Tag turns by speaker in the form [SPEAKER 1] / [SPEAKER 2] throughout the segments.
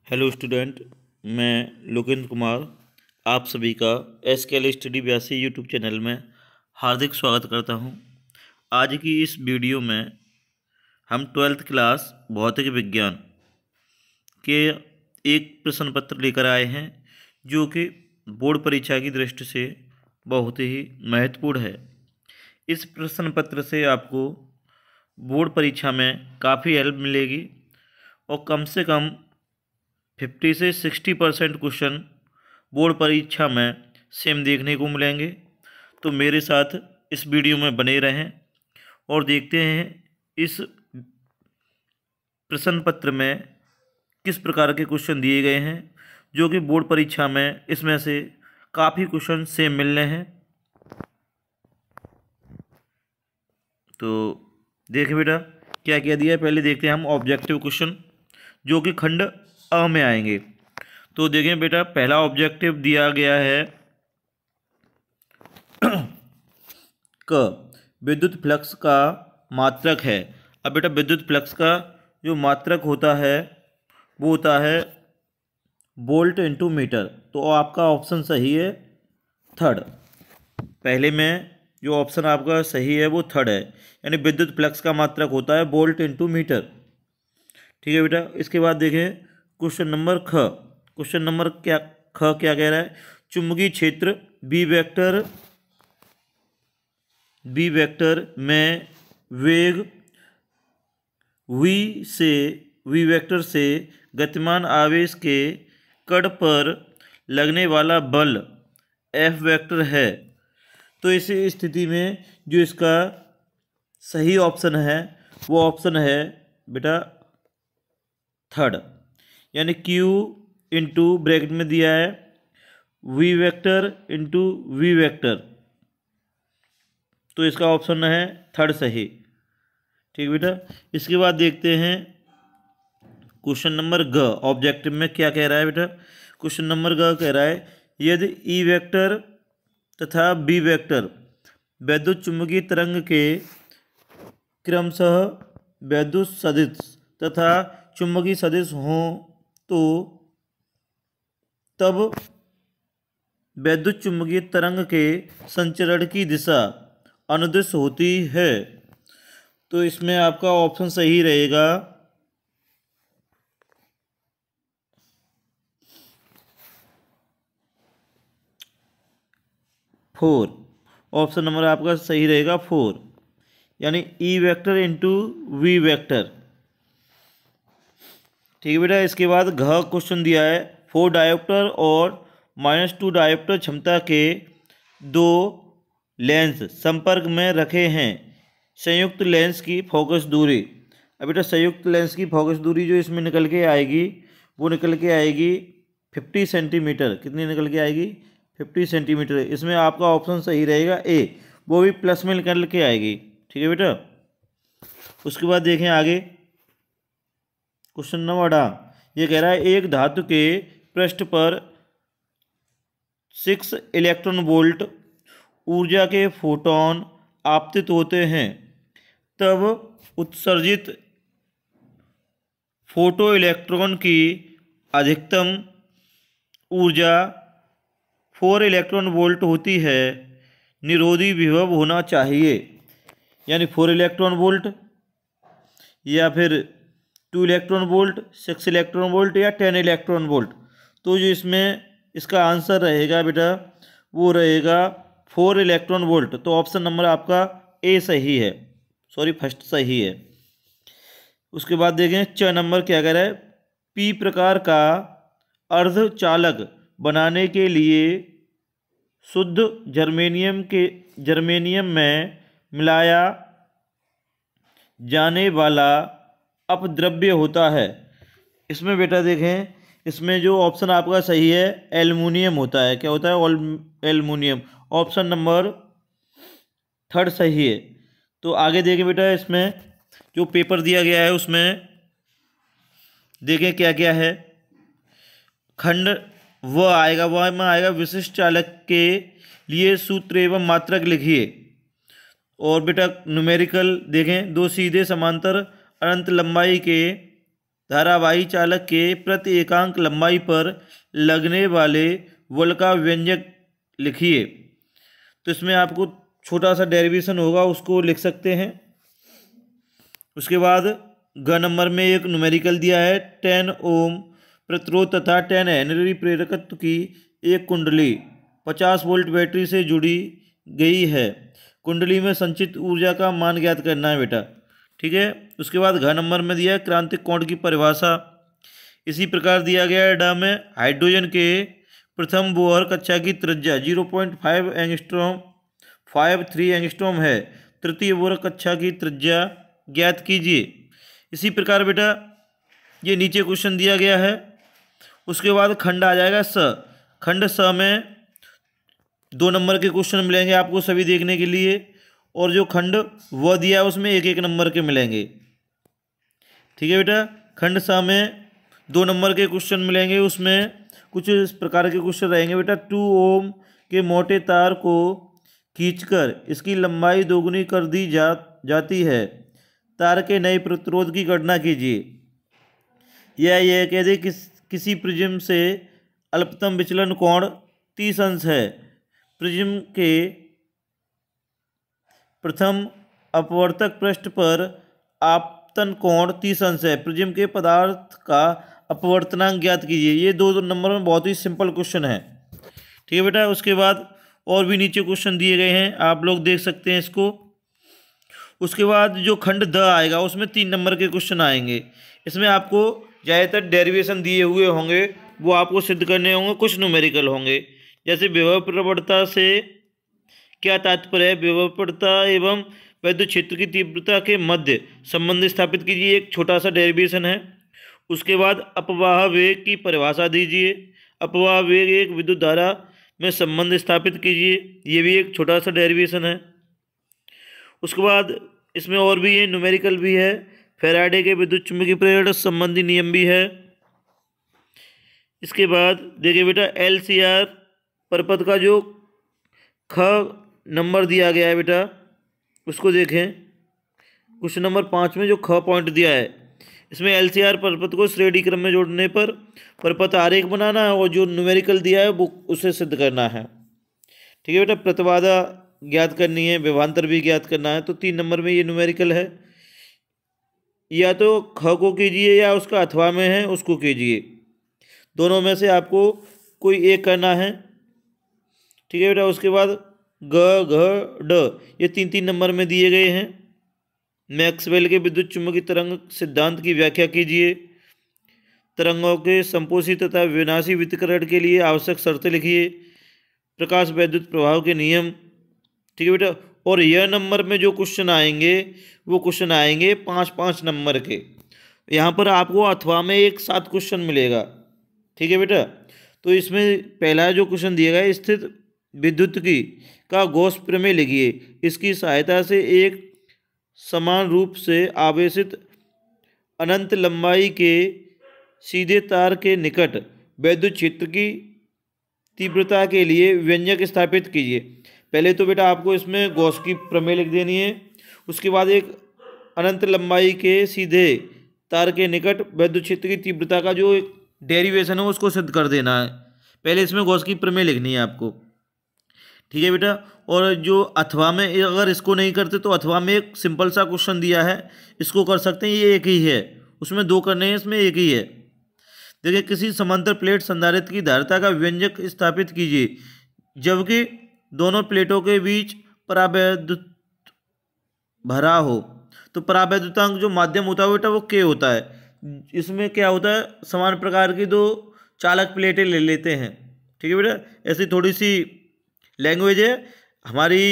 [SPEAKER 1] Hello student, मैं लोकेंद्र कुमार आप सभी का SKL स्टडी 82 यूट्यूब चैनल में हार्दिक स्वागत करता हूं। आज की इस वीडियो में हम 12th क्लास भौतिक विज्ञान के एक प्रश्न पत्र लेकर आए हैं जो कि बोर्ड परीक्षा की दृष्टि से बहुत ही महत्वपूर्ण है। इस प्रश्न पत्र से आपको बोर्ड परीक्षा में काफ़ी हेल्प मिलेगी और कम से कम 50 से 60% क्वेश्चन बोर्ड परीक्षा में सेम देखने को मिलेंगे। तो मेरे साथ इस वीडियो में बने रहें और देखते हैं इस प्रश्न पत्र में किस प्रकार के क्वेश्चन दिए गए हैं जो कि बोर्ड परीक्षा में इसमें से काफ़ी क्वेश्चन सेम मिल रहे हैं। तो देखिए बेटा क्या क्या दिया है, पहले देखते हैं हम ऑब्जेक्टिव क्वेश्चन जो कि खंड अ में आएंगे। तो देखें बेटा, पहला ऑब्जेक्टिव दिया गया है क विद्युत फ्लक्स का मात्रक है। अब बेटा विद्युत फ्लक्स का जो मात्रक होता है वो होता है वोल्ट इंटू मीटर। तो आपका ऑप्शन सही है थर्ड। पहले में जो ऑप्शन आपका सही है वो थर्ड है, यानी विद्युत फ्लक्स का मात्रक होता है वोल्ट इंटू मीटर। ठीक है बेटा, इसके बाद देखें क्वेश्चन नंबर ख। क्वेश्चन नंबर ख क्या कह रहा है? चुंबकीय क्षेत्र बी वेक्टर में वेग वी वेक्टर से गतिमान आवेश के कण पर लगने वाला बल F वेक्टर है। तो इस स्थिति में जो इसका सही ऑप्शन है वो ऑप्शन है बेटा थर्ड, यानी Q इंटू ब्रैकेट में दिया है V vector into V vector. तो इसका ऑप्शन है थर्ड सही। ठीक बेटा, इसके बाद देखते हैं क्वेश्चन नंबर ग। ऑब्जेक्टिव में क्या कह रहा है बेटा? क्वेश्चन नंबर ग कह रहा है यदि E वेक्टर तथा B वेक्टर वैद्युत चुंबकीय तरंग के क्रमशः वैद्युत सदिश तथा चुंबकीय सदिश हों तो तब वैद्युत चुंबकीय तरंग के संचरण की दिशा अनुदिश होती है। तो इसमें आपका ऑप्शन सही रहेगा फोर। ऑप्शन नंबर आपका सही रहेगा फोर, यानी E vector into V vector. ठीक है बेटा, इसके बाद घ क्वेश्चन दिया है 4 डायोप्टर और -2 डायोप्टर क्षमता के दो लेंस संपर्क में रखे हैं। संयुक्त लेंस की फोकस दूरी। अब बेटा संयुक्त लेंस की फोकस दूरी जो इसमें निकल के आएगी वो निकल के आएगी 50 सेंटीमीटर। कितनी निकल के आएगी? 50 सेंटीमीटर। इसमें आपका ऑप्शन सही रहेगा ए, वो भी प्लस में निकल के आएगी। ठीक है बेटा, उसके बाद देखें आगे क्वेश्चन नंबर ये कह रहा है एक धातु के पृष्ठ पर 6 इलेक्ट्रॉन वोल्ट ऊर्जा के फोटोन आपतित होते हैं, तब उत्सर्जित फोटो इलेक्ट्रॉन की अधिकतम ऊर्जा 4 इलेक्ट्रॉन वोल्ट होती है। निरोधी विभव होना चाहिए, यानी 4 इलेक्ट्रॉन वोल्ट या फिर 2 इलेक्ट्रॉन वोल्ट, 6 इलेक्ट्रॉन वोल्ट या 10 इलेक्ट्रॉन वोल्ट। तो जो इसमें इसका आंसर रहेगा बेटा वो रहेगा 4 इलेक्ट्रॉन वोल्ट। तो ऑप्शन नंबर आपका ए सही है, सॉरी फर्स्ट सही है। उसके बाद देखें च नंबर क्या कह रहा है? पी प्रकार का अर्धचालक बनाने के लिए शुद्ध जर्मेनियम में मिलाया जाने वाला अपद्रव्य होता है। इसमें बेटा देखें, इसमें जो ऑप्शन आपका सही है एल्युमिनियम होता है। क्या होता है? एल्युमिनियम। ऑप्शन नंबर थर्ड सही है। तो आगे देखें बेटा, इसमें जो पेपर दिया गया है उसमें देखें क्या क्या है। खंड व आएगा, वह में आएगा विशिष्ट चालक के लिए सूत्र एवं मात्रक लिखिए। और बेटा न्यूमेरिकल देखें, दो सीधे समांतर अनंत लंबाई के धारावाही चालक के प्रति एकांक लंबाई पर लगने वाले बल का व्यंजक लिखिए। तो इसमें आपको छोटा सा डेरिवेशन होगा, उसको लिख सकते हैं। उसके बाद ग नंबर में एक न्यूमेरिकल दिया है, 10 ओम प्रतिरोध तथा 10 हेनरी प्रेरकत्व की एक कुंडली 50 वोल्ट बैटरी से जुड़ी गई है। कुंडली में संचित ऊर्जा का मान ज्ञात करना है बेटा। ठीक है। उसके बाद घ नंबर में दिया है क्रांतिक कोण की परिभाषा। इसी प्रकार दिया गया है ड में हाइड्रोजन के प्रथम बोहर कक्षा की त्रिज्या 0.5 एंगस्ट्रॉम 53 एंगस्ट्रॉम है। तृतीय बोहर कक्षा की त्रिज्या ज्ञात कीजिए। इसी प्रकार बेटा ये नीचे क्वेश्चन दिया गया है। उसके बाद खंड आ जाएगा स। खंड स में 2 नंबर के क्वेश्चन मिलेंगे आपको सभी देखने के लिए, और जो खंड व दिया है उसमें 1-1 नंबर के मिलेंगे। ठीक है बेटा। खंड स में 2 नंबर के क्वेश्चन मिलेंगे, उसमें कुछ इस प्रकार के क्वेश्चन रहेंगे बेटा। 2 ओम के मोटे तार को खींचकर इसकी लंबाई दोगुनी कर दी जाती है। तार के नए प्रतिरोध की गणना कीजिए। यह कह दे किसी प्रिज्म से अल्पतम विचलन कोण 30 अंश है। प्रिज्म के प्रथम अपवर्तक पृष्ठ पर आपतन कोण 30 अंश है। प्रिज्म के पदार्थ का अपवर्तनांक ज्ञात कीजिए। ये 2 नंबर में बहुत ही सिंपल क्वेश्चन है। ठीक है बेटा। उसके बाद और भी नीचे क्वेश्चन दिए गए हैं, आप लोग देख सकते हैं इसको। उसके बाद जो खंड द आएगा उसमें 3 नंबर के क्वेश्चन आएंगे। इसमें आपको ज़्यादातर डेरिवेशन दिए हुए होंगे, वो आपको सिद्ध करने होंगे, कुछ न्यूमेरिकल होंगे। जैसे विभव प्रवणता से क्या तात्पर्य है, विभव प्रवणता एवं विद्युत क्षेत्र की तीव्रता के मध्य संबंध स्थापित कीजिए, एक छोटा सा डेरिवेशन है। उसके बाद अपवाह वेग की परिभाषा दीजिए। अपवाह वेग एक विद्युत धारा में संबंध स्थापित कीजिए, ये भी एक छोटा सा डेरिवेशन है। उसके बाद इसमें और भी है, न्यूमेरिकल भी है, फैराडे के विद्युत चुम्बकीय प्रेरण संबंधी नियम भी है। इसके बाद देखिए बेटा LCR परपथ का जो ख नंबर दिया गया है बेटा, उसको देखें। क्वेश्चन नंबर 5 में जो ख पॉइंट दिया है, इसमें LCR परपथ को श्रेणी क्रम में जोड़ने पर परपथ आरेख बनाना है, और जो न्यूमेरिकल दिया है वो उसे सिद्ध करना है। ठीक है बेटा। प्रतिबाधा ज्ञात करनी है, विभवांतर भी ज्ञात करना है। तो 3 नंबर में ये न्यूमेरिकल है। या तो ख को कीजिए या उसका अथवा में है उसको कीजिए, दोनों में से आपको कोई एक करना है। ठीक है बेटा। उसके बाद ग घ ड ये 3-3 नंबर में दिए गए हैं। मैक्सवेल के विद्युत चुम्बकीय तरंग सिद्धांत की व्याख्या कीजिए। तरंगों के संपोषी तथा विनाशी वितरण के लिए आवश्यक शर्तें लिखिए। प्रकाश वैद्युत प्रभाव के नियम। ठीक है बेटा। और यह नंबर में जो क्वेश्चन आएंगे वो क्वेश्चन आएंगे 5-5 नंबर के। यहाँ पर आपको अथवा में एक 7 क्वेश्चन मिलेगा। ठीक है बेटा। तो इसमें पहला जो क्वेश्चन दिया गया है, स्थित विद्युत की का गॉस प्रमेय लिखिए। इसकी सहायता से एक समान रूप से आवेशित अनंत लंबाई के सीधे तार के निकट विद्युत क्षेत्र की तीव्रता के लिए व्यंजक स्थापित कीजिए। पहले तो बेटा आपको इसमें गॉस की प्रमेय लिख देनी है। उसके बाद एक अनंत लंबाई के सीधे तार के निकट विद्युत क्षेत्र की तीव्रता का जो डेरिवेशन है उसको सिद्ध कर देना है। पहले इसमें गॉस की प्रमेय लिखनी है आपको। ठीक है बेटा। और जो अथवा में अगर इसको नहीं करते तो अथवा में एक सिंपल सा क्वेश्चन दिया है, इसको कर सकते हैं। ये एक ही है, उसमें 2 करने हैं, इसमें एक ही है। देखिए किसी समांतर प्लेट संधारित्र की धारिता का व्यंजक स्थापित कीजिए जबकि दोनों प्लेटों के बीच परावैद्युत भरा हो। तो परावैद्युतांक जो माध्यम होता है बेटा वो K होता है। इसमें क्या होता है, समान प्रकार की 2 चालक प्लेटें ले लेते हैं। ठीक है बेटा। ऐसी थोड़ी सी लैंग्वेज है हमारी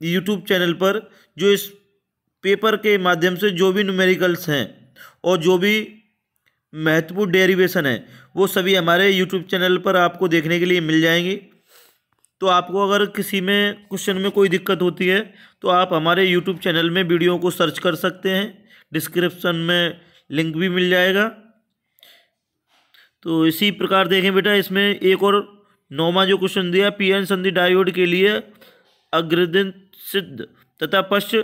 [SPEAKER 1] यूट्यूब चैनल पर। जो इस पेपर के माध्यम से जो भी न्यूमेरिकल्स हैं और जो भी महत्वपूर्ण डेरिवेशन है वो सभी हमारे यूट्यूब चैनल पर आपको देखने के लिए मिल जाएंगी। तो आपको अगर किसी में क्वेश्चन में कोई दिक्कत होती है तो आप हमारे यूट्यूब चैनल में वीडियो को सर्च कर सकते हैं, डिस्क्रिप्शन में लिंक भी मिल जाएगा। तो इसी प्रकार देखें बेटा, इसमें एक और 9वां जो क्वेश्चन दिया, पीएन संधि डायोड के लिए अग्रदिन सिद्ध तथा पश्च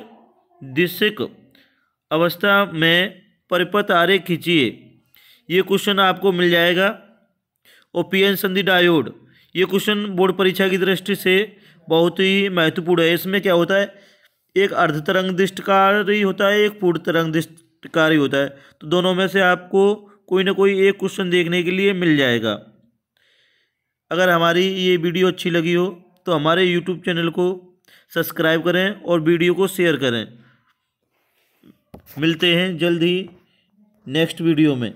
[SPEAKER 1] दिशिक अवस्था में परिपथ आरेख खींचिए। ये क्वेश्चन आपको मिल जाएगा। और पीएन संधि डायोड, ये क्वेश्चन बोर्ड परीक्षा की दृष्टि से बहुत ही महत्वपूर्ण है। इसमें क्या होता है, एक अर्ध तरंग दृष्टिकारी होता है, एक पूर्ण तरंग दृष्टिकारी होता है। तो दोनों में से आपको कोई ना कोई एक क्वेश्चन देखने के लिए मिल जाएगा। अगर हमारी ये वीडियो अच्छी लगी हो तो हमारे यूट्यूब चैनल को सब्सक्राइब करें और वीडियो को शेयर करें। मिलते हैं जल्द ही नेक्स्ट वीडियो में।